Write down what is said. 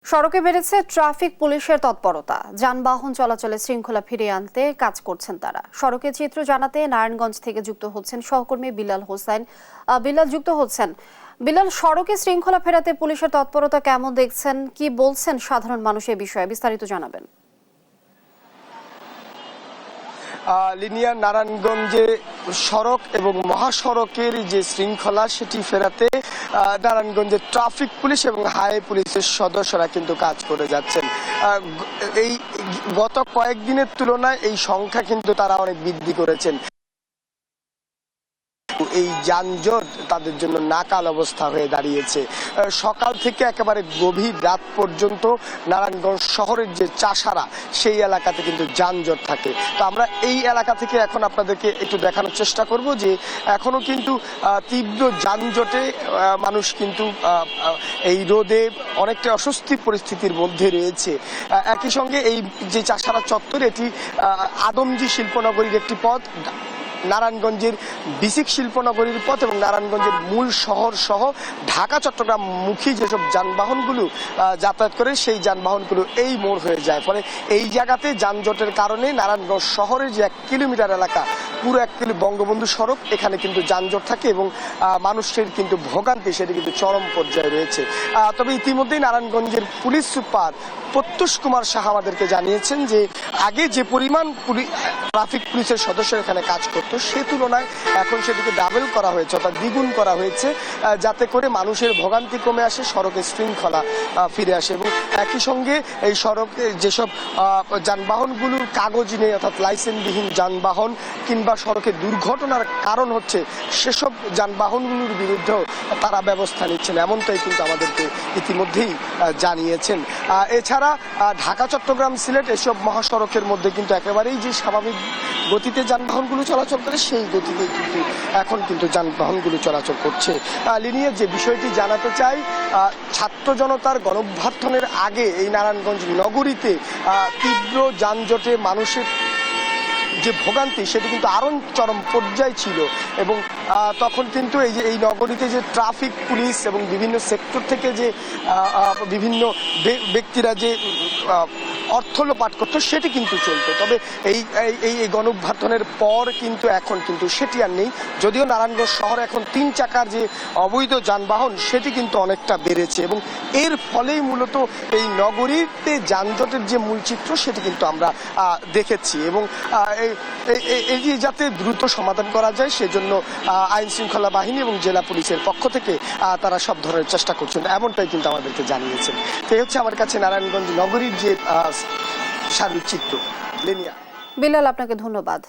সড়কে বেড়েছে ট্রাফিক পুলিশের তৎপরতা। যানবাহন চলাচলে শৃঙ্খলা ফিরিয়ে আনতে কাজ করছেন তারা। সড়কের চিত্র জানাতে নারায়ণগঞ্জ থেকে যুক্ত হচ্ছেন সহকর্মী বিলাল হোসেন। বিলাল যুক্ত হচ্ছেন। বিলাল, সড়কে শৃঙ্খলা ফেরাতে পুলিশের তৎপরতা কেমন দেখছেন, কি বলছেন সাধারণ মানুষ এ বিষয়ে বিস্তারিত জানাবেন। লিনিয়ার নারায়ণগঞ্জে সড়ক এবং মহাসড়কের যে শৃঙ্খলা সেটি ফেরাতে নারায়ণগঞ্জের ট্রাফিক পুলিশ এবং হাইওয়ে পুলিশের সদস্যরা কিন্তু কাজ করে যাচ্ছেন। এই গত কয়েকদিনের তুলনায় এই সংখ্যা কিন্তু তারা অনেক বৃদ্ধি করেছেন। এই যানজট তাদের জন্য নাকাল অবস্থা হয়ে দাঁড়িয়েছে। সকাল থেকে একেবারে গভীর রাত পর্যন্ত নারায়ণগঞ্জ শহরের যে চাষারা সেই এলাকাতে কিন্তু যানজট থাকে। তো আমরা এই এলাকা থেকে এখন আপনাদেরকে একটু দেখানোর চেষ্টা করব যে এখনো কিন্তু তীব্র যানজটে মানুষ কিন্তু এই রোদে অনেকটা অস্বস্তি পরিস্থিতির মধ্যে রয়েছে। একই সঙ্গে এই যে চাষারা চত্বর, এটি আদমজি শিল্পনগরীর একটি পথ, নারায়ণগঞ্জের বিসিক শিল্পনগরীর পথ এবং নারায়ণগঞ্জের মূল শহর সহ ঢাকা চট্টগ্রাম মুখী যেসব যানবাহনগুলো যাতায়াত করে সেই যানবাহনগুলো এই মোড় হয়ে যায়। ফলে এই জায়গাতে যানজটের কারণে নারায়ণগঞ্জ শহরের যে 1 কিলোমিটার এলাকা, পুরো 1 কিলো বঙ্গবন্ধু সড়ক, এখানে কিন্তু যানজট থাকে এবং মানুষের কিন্তু ভোগান্তি সেটি কিন্তু চরম পর্যায়ে রয়েছে। তবে ইতিমধ্যেই নারায়ণগঞ্জের পুলিশ সুপার প্রত্যুষ কুমার সাহা আমাদেরকে জানিয়েছেন যে আগে যে পরিমাণ ট্রাফিক পুলিশের সদস্য এখানে কাজ করতো সে তুলনায় এখন সেটিকে ডাবল করা হয়েছে, অর্থাৎ দ্বিগুণ করা হয়েছে, যাতে করে মানুষের ভোগান্তি কমে আসে, সড়কের শৃঙ্খলা ফিরে আসে। এবং একই সঙ্গে এই সড়কে যেসব যানবাহনগুলোর কাগজ নেই, অর্থাৎ লাইসেন্সবিহীন যানবাহন কিংবা সড়কে দুর্ঘটনার কারণ হচ্ছে সেসব যানবাহনগুলোর বিরুদ্ধেও তারা ব্যবস্থা নিচ্ছেন, এমনটাই কিন্তু আমাদেরকে ইতিমধ্যেই জানিয়েছেন। এছাড়া ঢাকা চট্টগ্রাম সিলেট এসব মহাসড়কের মধ্যে কিন্তু একেবারেই যে স্বাভাবিক গতিতে যানবাহনগুলো চলাচল করে সেই গতিতে কিন্তু এখন কিন্তু যানবাহনগুলো চলাচল করছে। লিনিয়ার যে বিষয়টি জানাতে চাই, ছাত্র জনতার গণঅভ্যুত্থানের আগে এই নারায়ণগঞ্জ নগরীতে তীব্র যানজটে মানুষের যে ভোগান্তি সেটি কিন্তু আরো চরম পর্যায়ে ছিল এবং তখন কিন্তু এই নগরীতে যে ট্রাফিক পুলিশ এবং বিভিন্ন সেক্টর থেকে যে বিভিন্ন ব্যক্তিরা যে অর্থ লোপাট করতো সেটি কিন্তু চলতো। তবে এই গণঅভ্যুত্থানের পর কিন্তু এখন কিন্তু সেটি আর নেই। যদিও নারায়ণগঞ্জ শহরে এখন 3 চাকার যে অবৈধ যানবাহন সেটি কিন্তু অনেকটা বেড়েছে এবং এর ফলেই মূলত এই নগরীতে যানজটের যে মূল চিত্র সেটি কিন্তু আমরা দেখেছি এবং এই যাতে দ্রুত সমাধান করা যায় সেজন্য আইন শৃঙ্খলা বাহিনী এবং জেলা পুলিশের পক্ষ থেকে তারা সব ধরনের চেষ্টা করছেন, এমনটাই কিন্তু আমাদেরকে জানিয়েছেন। তো এই হচ্ছে আমার কাছে নারায়ণগঞ্জ নগরীর যে সার্বিক চিত্র। লিনিয়া। বিলাল, আপনাকে ধন্যবাদ।